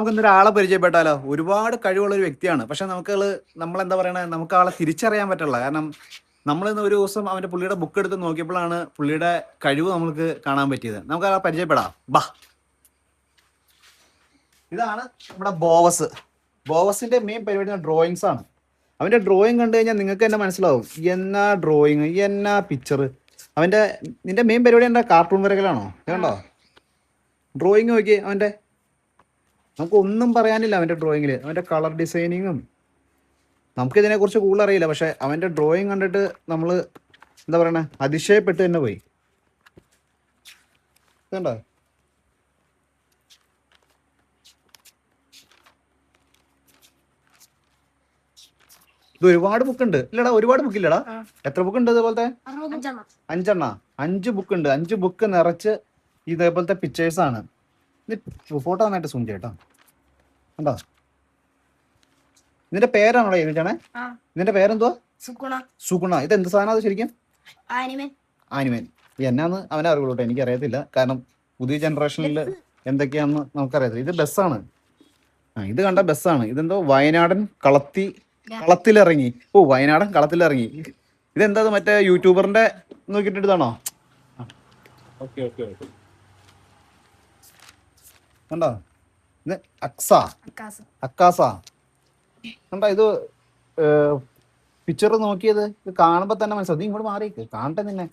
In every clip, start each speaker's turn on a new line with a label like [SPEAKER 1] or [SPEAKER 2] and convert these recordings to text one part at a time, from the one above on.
[SPEAKER 1] നമുക്കൊരാളെ പരിചയപ്പെട്ടാലോ? ഒരുപാട് കഴിവുള്ള ഒരു വ്യക്തിയാണ്. പക്ഷെ നമ്മളെന്താ പറയണേ, നമുക്ക് ആളെ തിരിച്ചറിയാൻ പറ്റില്ല. കാരണം നമ്മളിന്ന് ഒരു ദിവസം പുള്ളിയുടെ ബുക്ക് എടുത്ത് നോക്കിയപ്പോഴാണ് പുള്ളിയുടെ കഴിവ് നമുക്ക് കാണാൻ പറ്റിയത്. നമുക്ക് ആളെ പരിചയപ്പെടാം. ബാ, ഇതാണ് നമ്മുടെ ബോവസ്. ബോവസിന്റെ മെയിൻ പരിപാടി ഡ്രോയിങ്സ് ആണ്. അവന്റെ ഡ്രോയിങ് കണ്ടു കഴിഞ്ഞാൽ നിങ്ങൾക്ക് തന്നെ മനസ്സിലാവും എന്നാ ഡ്രോയിങ്, എന്നാ പിക്ചർ. നിന്റെ മെയിൻ പരിപാടി എന്താ? കാർട്ടൂൺ വരകലാണോ? കണ്ടോ ഡ്രോയിങ് നോക്കി അവന്റെ. നമുക്ക് ഒന്നും പറയാനില്ല അവന്റെ ഡ്രോയിങ്ങിൽ. അവന്റെ കളർ ഡിസൈനിങ്ങും നമുക്കിതിനെക്കുറിച്ച് കൂടുതൽ അറിയില്ല. പക്ഷെ അവന്റെ ഡ്രോയിങ് കണ്ടിട്ട് നമ്മൾ എന്താ പറയണേ, അതിശയപ്പെട്ട് തന്നെ പോയി. കണ്ടോ? ഇത് ഒരുപാട് ബുക്ക് ഉണ്ട് ഇല്ലടാ? ഒരുപാട് ബുക്ക് ഇല്ലടാ? എത്ര ബുക്ക് ഉണ്ട് ഇതേപോലത്തെ? 5 ബുക്ക് ഉണ്ട്. 5 ബുക്ക് നിറച്ച് ഇതേപോലത്തെ പിക്ചേഴ്സ് ആണ്. ഫോട്ടോ നന്നായിട്ട് സൂം ചെയ്യട്ടോ. കണ്ടോ? ഇതിന്റെ പേരാണോ എഴുതിച്ചാണേ? ഇതിന്റെ പേരെന്തുവാ? സുഗുണ. ഇത് എന്ത് സാധനം അത് ശരിക്കും? ആനിമേൻ. എന്നാന്ന് അവനെ അറിയുള്ളൂ കേട്ടോ, എനിക്കറിയത്തില്ല. കാരണം പുതിയ ജനറേഷനിൽ എന്തൊക്കെയാണെന്ന് നമുക്കറിയത്തില്ല. ഇത് ബസ്സാണ്. ഇത് കണ്ട ബസ്സാണ്. ഇതെന്തോ വയനാടൻ കളത്തിലിറങ്ങി. വയനാടൻ കളത്തിലിറങ്ങി. ഇതെന്താ മറ്റേ യൂട്യൂബറിന്റെ നോക്കിയിട്ടാണോ? ഓക്കെ. കണ്ടോ? ഇത് അക്കാസ. കണ്ടോ? ഇത് പിക്ചർ നോക്കിയത് ഇത് കാണുമ്പോ തന്നെ മനസ്സിലാവും. നീ ഇങ്ങോട്ട് മാറിയേക്ക്, കാണട്ടെ നിന്നെ.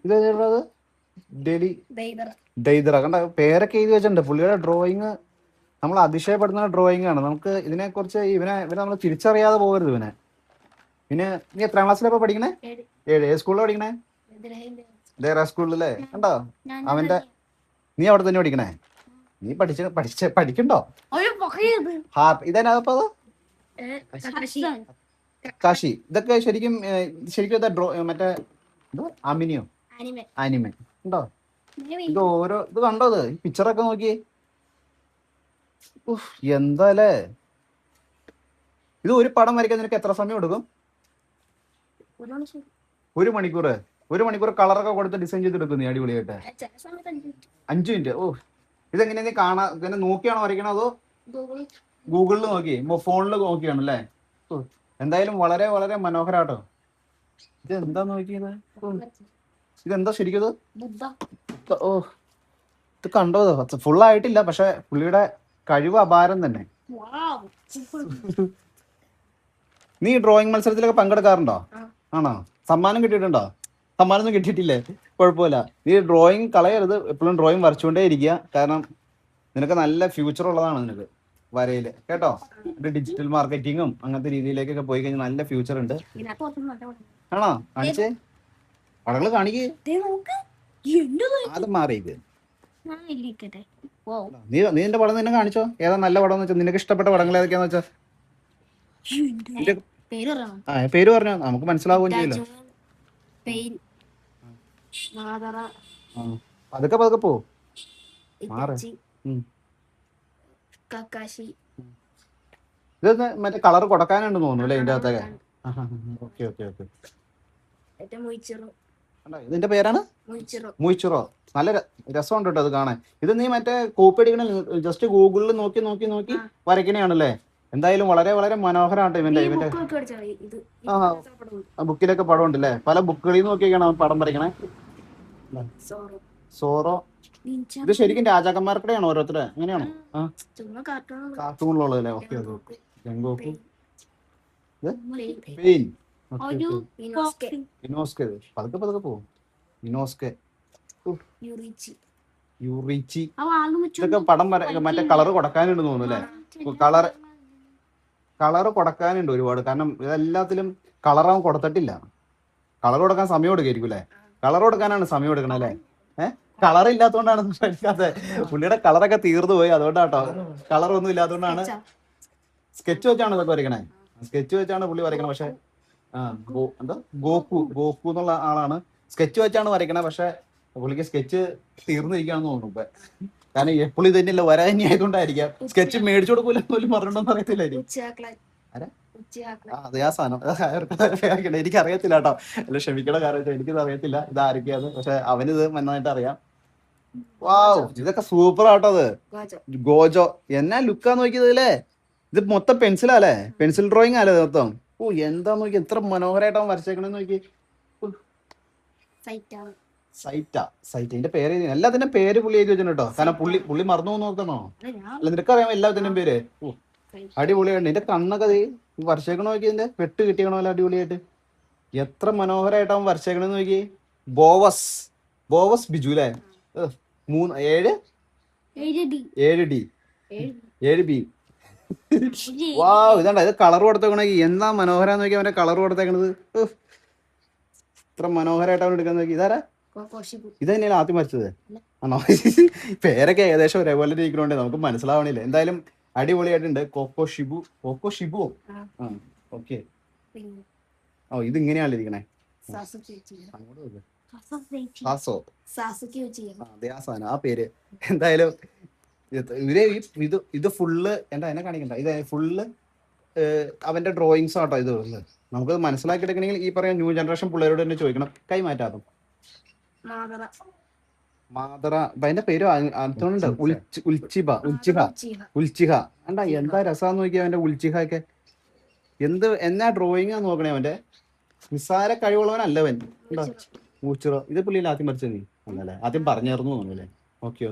[SPEAKER 1] ഇത് ഡെയ്തറ. കണ്ട പേരൊക്കെ എഴുതി വെച്ചിട്ടുണ്ട്. പുള്ളിയുടെ ഡ്രോയിങ് നമ്മൾ അതിശയപ്പെടുന്ന ഡ്രോയിങ് ആണ്. നമുക്ക് ഇതിനെ കുറിച്ച് ഇവനെ നമ്മൾ തിരിച്ചറിയാതെ പോകരുത് ഇവനെ. പിന്നെ നീ എത്രാം ക്ലാസ്സിലപ്പോ പഠിക്കണേ? 7. ഏത് സ്കൂളിലാണ് പഠിക്കണേ? ദേറ സ്കൂളിലല്ലേ? കണ്ടോ അവന്റെ. നീ അവിടെ തന്നെ പഠിക്കണേ? നീ പഠിക്കണ്ടോ? ഇതേനപ്പോ കാശി. ഇതൊക്കെ ശരിക്കും മറ്റേ ആനിമേ ഉണ്ടോ? ഇത് ഓരോ ഇത് കണ്ടോ? ഈ പിക്ചറൊക്കെ നോക്കിയേ. എന്താലേ ഇത് ഒരു പടം വരയ്ക്കാൻ നിനക്ക് എത്ര സമയം എടുക്കും? 1 മണിക്കൂർ. 1 മണിക്കൂർ കളറൊക്കെ കൊടുത്ത് ഡിസൈൻ ചെയ്തെടുക്കും നീ അടിപൊളിയായിട്ട്. 5 മിനിറ്റ്. ഇതെങ്ങനെയാ നീ ഇങ്ങനെ നോക്കിയാണോ വരയ്ക്കണോ അതോ ഗൂഗിളിൽ നോക്കി ഫോണിൽ നോക്കിയാണ് അല്ലേ? എന്തായാലും വളരെ വളരെ മനോഹരാട്ടോ. ഇത് എന്താ നോക്കിയത്? ഇതെന്താ ശരിക്കും? ഇത് കണ്ടോ? ഫുള്ളായിട്ടില്ല, പക്ഷെ പുള്ളിയുടെ കഴിവ് അപാരം തന്നെ. നീ ഡ്രോയിങ് മത്സരത്തിലൊക്കെ പങ്കെടുക്കാറുണ്ടോ? ആണോ? സമ്മാനം കിട്ടിയിട്ടുണ്ടോ? സമ്മാനമൊന്നും കിട്ടിയിട്ടില്ലേ? കുഴപ്പമില്ല. നീ ഡ്രോയിങ് കളയരുത്. എപ്പോഴും ഡ്രോയിങ് വരച്ചുകൊണ്ടേ ഇരിക്കുക. കാരണം നിനക്ക് നല്ല ഫ്യൂച്ചർ ഉള്ളതാണ് നിനക്ക് വരയില്, കേട്ടോ. ഡിജിറ്റൽ മാർക്കറ്റിങ്ങും അങ്ങനത്തെ രീതിയിലേക്കൊക്കെ പോയി കഴിഞ്ഞാൽ നല്ല ഫ്യൂച്ചർ ഉണ്ട്. ആണോ? കാണിച്ചേ, പടങ്ങൾ കാണിക്കേ. അത് മാറിയത് നീ നിന്റെ പടം തന്നെ കാണിച്ചോ. ഏതാ നല്ല പടം എന്ന് വെച്ചാൽ നിനക്ക് ഇഷ്ടപ്പെട്ട പടങ്ങൾ ഏതൊക്കെയാന്ന് വെച്ചാ പേര് പറഞ്ഞോ, നമുക്ക് മനസ്സിലാവുകയും ചെയ്യല്ലോ. അതൊക്കെ പതുക്കെ പോ. ഇത് മറ്റേ കളർ കൊടുക്കാനുണ്ട് തോന്നുന്നു അല്ലേ ഇതിന്റെ അകത്തൊക്കെ? ഓക്കെ. ഇതിന്റെ പേരാണ് മുയിച്ചിറോ. നല്ല രസമുണ്ട് കേട്ടോ അത് കാണാൻ. ഇത് നീ മറ്റേ കോപ്പി അടിക്കണ ജസ്റ്റ് ഗൂഗിളിൽ നോക്കി വരയ്ക്കണയാണല്ലേ? എന്തായാലും വളരെ വളരെ മനോഹരമാട്ടോ ഇവന്റെ ബുക്കിലൊക്കെ പടം ഉണ്ട് അല്ലേ? പല ബുക്കുകളിൽ നോക്കിയൊക്കെയാണ് അവൻ പടം വരയ്ക്കണേ. സോറോ. ഇത് ശരിക്കും രാജാക്കന്മാർക്കിടെ ആണോ ഓരോരുത്തരെ? അങ്ങനെയാണോ? കാർട്ടൂണിലുള്ളത് അല്ലേ? ഓക്കെ. ഗംഗോക്കു. ഇനോസ്കെ. പതുക്കെ പോകും. ഇനോസ്കെ, യുറിച്ചി. ഇതൊക്കെ പടം മറ്റേ കളർ കൊടുക്കാനുണ്ട് തോന്നുന്നു അല്ലേ? കളർ കൊടുക്കാനുണ്ട് ഒരുപാട്. കാരണം ഇതെല്ലാത്തിലും കളറാവും കൊടുത്തിട്ടില്ല. കളർ കൊടുക്കാൻ സമയം എടുക്കായിരിക്കും അല്ലേ? കളർ കൊടുക്കാനാണ് സമയം എടുക്കണം അല്ലേ? കളർ ഇല്ലാത്തതുകൊണ്ടാണ് പഠിക്കാത്തത്. പുള്ളിയുടെ കളറൊക്കെ തീർന്നു പോയി, അതുകൊണ്ടാട്ടോ. കളർ ഒന്നും ഇല്ലാത്തതുകൊണ്ടാണ്. സ്കെച്ച് വെച്ചാണ് ഇതൊക്കെ വരയ്ക്കണേ. സ്കെച്ച് വെച്ചാണ് പുള്ളി വരയ്ക്കണേ. പക്ഷെ എന്താ ഗോക്കു എന്നുള്ള ആളാണ് സ്കെച്ച് വെച്ചാണ് വരയ്ക്കണേ. പക്ഷെ പുള്ളിക്ക് സ്കെച്ച് തീർന്നിരിക്കുകയാണെന്ന് തോന്നുന്നു ഇപ്പൊ. കാരണം എപ്പോഴും ഇത് തന്നെയല്ല വരാൻ ഇനി ആയതുകൊണ്ടായിരിക്കാം. സ്കെച്ച് മേടിച്ചു കൊടുക്കൂല പോലും പറഞ്ഞിട്ടൊന്നും അറിയത്തില്ലായിരിക്കും. അതെ, ആ സാധനം എനിക്ക് അറിയത്തില്ല കേട്ടോ. അല്ല ക്ഷമിക്കണ കാരണം എനിക്കിത് അറിയത്തില്ല ഇതാരൊക്കെയാണ്. പക്ഷെ അവനിത് നന്നായിട്ട് അറിയാം. വാവ്, ഇതൊക്കെ സൂപ്പർ ആട്ടോ. അത് ഗോജോ എന്നാ ലുക്കാന്ന് നോക്കിയത് അല്ലേ. ഇത് മൊത്തം പെൻസിലല്ലേ, പെൻസിൽ ഡ്രോയിങ് അല്ലേ മൊത്തം. ഓ എന്താ നോക്കി, എത്ര മനോഹരമായിട്ടാവും വരച്ചേക്കണെന്ന് നോക്കി. സൈറ്റാ, സൈറ്റിന്റെ പേര് എല്ലാത്തിന്റെ പേര് പുള്ളി എഴുതി വെച്ചിട്ടുണ്ട് കേട്ടോ. കാരണം പുള്ളി മറന്നു നോക്കണോ? അല്ല നിനക്കറിയാമോ എല്ലാത്തിന്റെയും പേര്? ഓ അടിപൊളിയായിട്ട് എന്റെ കണ്ണൊക്കെ വരച്ചേക്കണ നോക്കി, ഇതിന്റെ വെട്ട് കിട്ടിയണമല്ലോ അടിപൊളിയായിട്ട്. എത്ര മനോഹരമായിട്ടാവും വരച്ചേക്കണെന്ന് നോക്കി. ബോവസ് ബോവസ് ബിജു അല്ലേ. 7 ഡി 7 ബി. വാവ്, ഇതാണ്ട ഇത് കളർ കൊടുത്തേക്കണ എന്താ മനോഹരാന്ന് നോക്കി. അവന്റെ കളർ കൊടുത്തേക്കണത് ഇത്ര മനോഹരമായിട്ട് അവൻ എടുക്കാൻ നോക്കി. ഇതാരാ? ഇത് തന്നെയാണ് ആദ്യം വരച്ചത് ആണോ? പേരൊക്കെ ഏകദേശം ഒരേപോലെ ഇരിക്കണോണ്ടേ നമുക്ക് മനസ്സിലാവണില്ല. എന്തായാലും അടിപൊളിയായിട്ടുണ്ട്. കോക്കോ ഷിബു. ആ ഓക്കെ. ഓ ഇത് ഇങ്ങനെയാണല്ലോ ഇരിക്കണേ. അതെ ആ സാധനം, ആ പേര്. എന്തായാലും ഇവര് ഇത് ഫുള്ള് എന്താ എന്നെ കാണിക്കണ്ട. ഇത് ഫുള്ള് അവന്റെ ഡ്രോയിങ്സ് ആട്ടോ ഇത്. നമുക്കത് മനസ്സിലാക്കി എടുക്കണമെങ്കിൽ ഈ പറയാം ന്യൂ ജനറേഷൻ പിള്ളേരോട് തന്നെ ചോദിക്കണം. കൈ മാറ്റാതും മാതറ അതിന്റെ പേര് അർത്ഥമുണ്ട്. ഉൽച്ചിഹ എന്താ എന്താ രസാന്ന് നോക്കിയാ അവന്റെ ഉൽച്ചിഹ ഒക്കെ. എന്നാ ഡ്രോയിങ് നോക്കണേ അവന്റെ. നിസ്സാര കഴിവുള്ളവനല്ല അവൻ. ഊച്ചിറ ഇത് പുള്ളിയിൽ ആദ്യം വരച്ചത് നീ അല്ലല്ലേ? ആദ്യം പറഞ്ഞായിരുന്നു തോന്നുന്നല്ലേ? ഓക്കെ.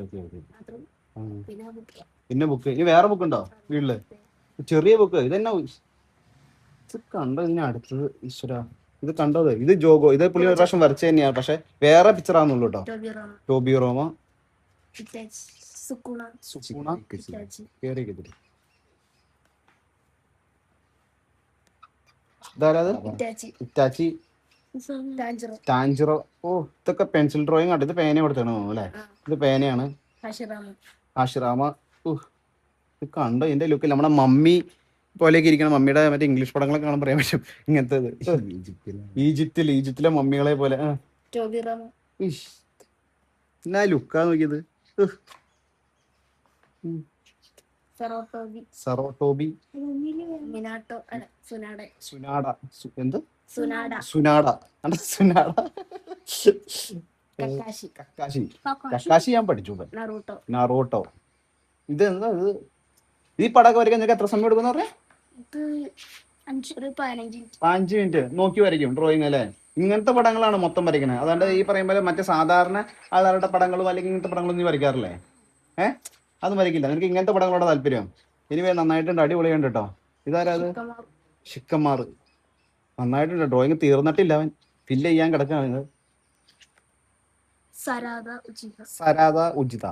[SPEAKER 1] പിന്നെ ബുക്ക്, ഇനി വേറെ ബുക്ക് ഉണ്ടോ വീട്ടില്? ചെറിയ ബുക്ക് ഇതെന്നാ ഇത് കണ്ടോ? ഇതിന് അടുത്തത് ഈശ്വര ഇത് കണ്ടത്. ഇത് ജോഗോ. ഇത് പുള്ളി ഒരു പ്രാവശ്യം വരച്ച തന്നെയാണ്, പക്ഷെ വേറെ പിക്ചർ ആണെന്നുള്ളൂ കേട്ടോ. ടോബി റോമ ഇറ്റാച്ചി ടാഞ്ചിറോ. ഓ ഇതൊക്കെ പെൻസിൽ ഡ്രോയിങ് ആട്ടോ. ഇത് പേന കൊടുത്താണ് അല്ലേ? ഇത് പേനയാണ്. ആഷിറാമ. ഇത് കണ്ടോ ഇതിന്റെ ലുക്ക്? നമ്മുടെ മമ്മി പോലെയൊക്കെ ഇരിക്കണം. മമ്മിയുടെ മറ്റേ ഇംഗ്ലീഷ് പടങ്ങളൊക്കെ കാണാൻ പറയാൻ പറ്റും. ഇങ്ങനത്തെ ഈജിപ്തിലെ മമ്മികളെ പോലെ. എന്നാ ലുക്കാ നോക്കിയത്. സെറോട്ടോബി കക്കാശി ഞാൻ പഠിച്ചു. നറൂട്ടോ. ഇത് എന്താ ഇത്? ഈ പടമൊക്കെ വരയ്ക്കാൻ നിങ്ങൾക്ക് എത്ര സമയം എടുക്കുന്ന പറഞ്ഞാൽ? 5 മിനിറ്റ് നോക്കി വരയ്ക്കും ഡ്രോയിങ് അല്ലേ? ഇങ്ങനത്തെ പടങ്ങളാണ് മൊത്തം വരയ്ക്കുന്നത്. അതുകൊണ്ട് ഈ പറയുമ്പോൾ മറ്റേ സാധാരണ ആളുകളുടെ പടങ്ങളും അല്ലെങ്കിൽ ഇങ്ങനത്തെ പടങ്ങളും നീ വരയ്ക്കാറില്ലേ? അതും വരയ്ക്കില്ല. നിനക്ക് ഇങ്ങനത്തെ പടങ്ങളോട് താല്പര്യം. ഇനി നന്നായിട്ടുണ്ട്, അടിപൊളിയുണ്ട് കേട്ടോ. ഇതാരാ? അത് ഷിക്കമാർ. നന്നായിട്ടുണ്ട്. ഡ്രോയിങ് തീർന്നിട്ടില്ല, അവൻ ഫില്ല് ചെയ്യാൻ കിടക്കാണ്. സരാദ ഉജിഹ.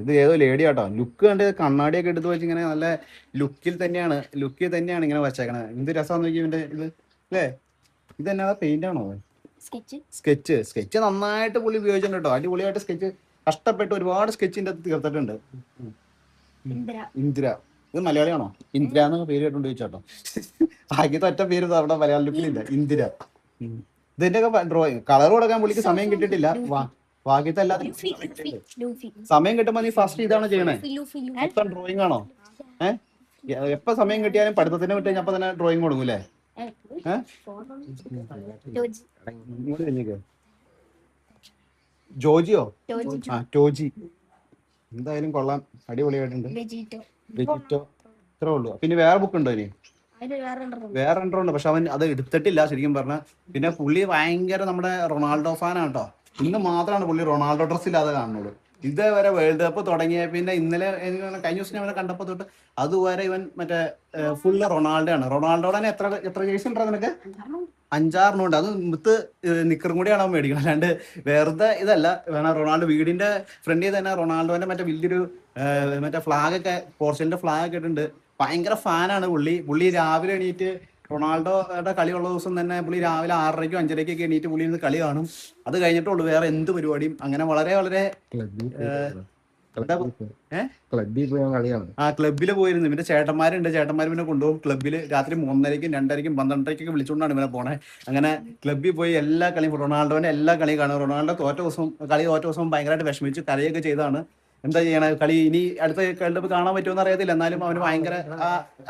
[SPEAKER 1] ഇത് ഏതോ ലേഡി ആട്ടോ. ലുക്ക് കണ്ട് കണ്ണാടിയൊക്കെ എടുത്ത് വെച്ച് ഇങ്ങനെ നല്ല ലുക്കിൽ തന്നെയാണ് ഇങ്ങനെ വച്ചേക്കണത്. എന്ത് രസമാന്ന് നോക്കി ഇവന്റെ ഇത് അല്ലേ? ഇതെന്നാ പെയിന്റ് ആണോ? സ്കെച്ച് നന്നായിട്ട് പുള്ളി ഉപയോഗിച്ചിട്ടുണ്ട് കേട്ടോ. അടിപൊളിയായിട്ട് സ്കെച്ച് കഷ്ടപ്പെട്ട് ഒരുപാട് സ്കെച്ചിന്റെ അത് തീർത്തിട്ടുണ്ട്. ഇന്ദിര. ഇത് മലയാളിയാണോ? ഇന്ദിര എന്നൊക്കെ പേര് കേട്ടോണ്ട് ചോദിച്ചാട്ടോ. ആദ്യത്തെ ഒറ്റ പേര് അവിടെ മലയാള ലുക്കിലില്ല. ഇന്ദിര. ഇതിന്റെ ഒക്കെ ഡ്രോയിങ് കളർ കൊടുക്കാൻ പുള്ളിക്ക് സമയം കിട്ടിയിട്ടില്ല. ബാക്കിയത്തെ എല്ലാത്തിനും സമയം കിട്ടുമ്പോ നീ ഫസ്റ്റ് ഇതാണ് ചെയ്യണേ. മൊത്തം ഡ്രോയിങ് ആണോ? എപ്പോ സമയം കിട്ടിയാലും പഠിത്തത്തിനെ വിട്ട് കഴിഞ്ഞപ്പോ തന്നെ ഡ്രോയിങ് കൊടുക്കും അല്ലേ? ജോജിയോ? ടോജി. എന്തായാലും കൊള്ളാം, അടിപൊളിയായിട്ടുണ്ട്. വെജിറ്റോ. ഇത്രേ ഉള്ളൂ. പിന്നെ വേറെ ബുക്ക് ഉണ്ടോ ഇനി? വേറെ ഉണ്ട്, പക്ഷെ അവൻ അത് എടുത്തിട്ടില്ല ശരിക്കും പറഞ്ഞ. പിന്നെ പുള്ളി ഭയങ്കര നമ്മുടെ റൊണാൾഡോ ഫാനാണ് കേട്ടോ. ഇന്ന് മാത്രമാണ് പുള്ളി റൊണാൾഡോ ഡ്രസ് ഇല്ലാതെ കാണുന്നത്. ഇതേവരെ വേൾഡ് കപ്പ് തുടങ്ങിയ പിന്നെ ഇന്നലെ കഴിഞ്ഞ ദിവസം അവനെ കണ്ടപ്പോ തൊട്ട് അതുവരെ ഇവൻ മറ്റേ ഫുള്ള് റൊണാൾഡോ ആണ്. റൊണാൾഡോടെ എത്ര ജേഴ്സി ഉണ്ടോ നിനക്ക്? 5-6 ഉണ്ട്. അത് മുത്ത് നിക്കറും കൂടിയാണ് അവൻ മേടിക്കണം, അല്ലാണ്ട് വെറുതെ ഇതല്ല. വേണം റൊണാൾഡോ വീടിന്റെ ഫ്രണ്ടിൽ തന്നെ റൊണാൾഡോന്റെ മറ്റേ വലിയൊരു മറ്റേ ഫ്ലാഗ് ഒക്കെ, പോർച്ചുഗലിന്റെ ഫ്ലാഗ് ഒക്കെ ഇട്ടുണ്ട്. ഭയങ്കര ഫാനാണ് പുള്ളി രാവിലെ എണീറ്റ് റൊണാൾഡോയുടെ കളിയുള്ള ദിവസം തന്നെ പുള്ളി രാവിലെ 6:30-ക്കും 5:30-ക്കൊക്കെ എണീറ്റ് പുള്ളി ഇന്ന് കളി കാണും. അത് കഴിഞ്ഞിട്ടുള്ളൂ വേറെ എന്ത് പരിപാടിയും. അങ്ങനെ വളരെ ക്ലബില് പോയിരുന്നു. ഇവന്റെ ചേട്ടന്മാരുണ്ട്, ചേട്ടന്മാർ പിന്നെ കൊണ്ടുപോകും ക്ലബില്. രാത്രി 3:30-ക്കും 2:30-ക്കും 12:30-ക്കൊക്കെ വിളിച്ചുകൊണ്ടാണ് ഇവനെ പോണേ. അങ്ങനെ ക്ലബിൽ പോയി എല്ലാ കളിയും, റൊണാൾഡോന്റെ എല്ലാ കളിയും കാണും. റൊണാൾഡോ തോറ്റ ദിവസം ഭയങ്കരമായിട്ട് വിഷമിച്ചു കരയൊക്കെ ചെയ്താണ്. എന്താ ചെയ്യണ, കളി ഇനി അടുത്ത വേൾഡ് കപ്പ് കാണാൻ പറ്റുമെന്ന് അറിയത്തില്ല, എന്നാലും അവന് ഭയങ്കര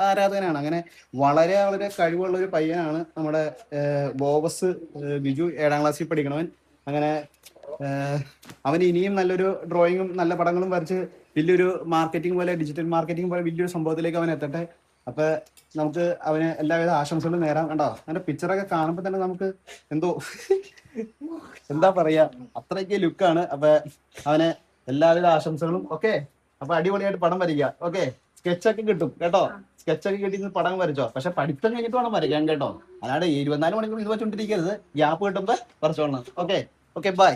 [SPEAKER 1] ആരാധകനാണ്. അങ്ങനെ വളരെ കഴിവുള്ള ഒരു പയ്യനാണ് നമ്മുടെ ബോവസ് ബിജു. 7ാം ക്ലാസ്സിൽ പഠിക്കണവൻ. അങ്ങനെ അവന് ഇനിയും നല്ലൊരു ഡ്രോയിങ്ങും നല്ല പടങ്ങളും വരച്ച് വലിയൊരു മാർക്കറ്റിംഗ് പോലെ ഡിജിറ്റൽ മാർക്കറ്റിംഗ് പോലെ വലിയൊരു സംഭവത്തിലേക്ക് അവൻ എത്തട്ടെ. അപ്പൊ നമുക്ക് അവന് എല്ലാവിധ ആശംസകളും നേരാം. കണ്ടോ അവന്റെ പിക്ചറൊക്കെ കാണുമ്പോൾ തന്നെ നമുക്ക് എന്തോ എന്താ പറയാ, അത്രയ്ക്ക് ലുക്കാണ്. അപ്പൊ അവന് എല്ലാവിധ ആശംസകളും. ഓക്കെ, അപ്പൊ അടിപൊളിയായിട്ട് പടം വരയ്ക്കുക. ഓക്കെ, സ്കെച്ചൊക്കെ കിട്ടും കേട്ടോ. സ്കെച്ചൊക്കെ കിട്ടി പടം വരച്ചോ. പക്ഷെ പഠിത്തം കഴിഞ്ഞിട്ട് വേണം വരയ്ക്കാൻ കേട്ടോ. അല്ലാണ്ട് 24 മണിക്കൂർ ഇത് വെച്ചോണ്ടിരിക്കരുത്. ഗ്യാപ്പ് കിട്ടുമ്പോ വരച്ചോളണം. Okay, okay, by.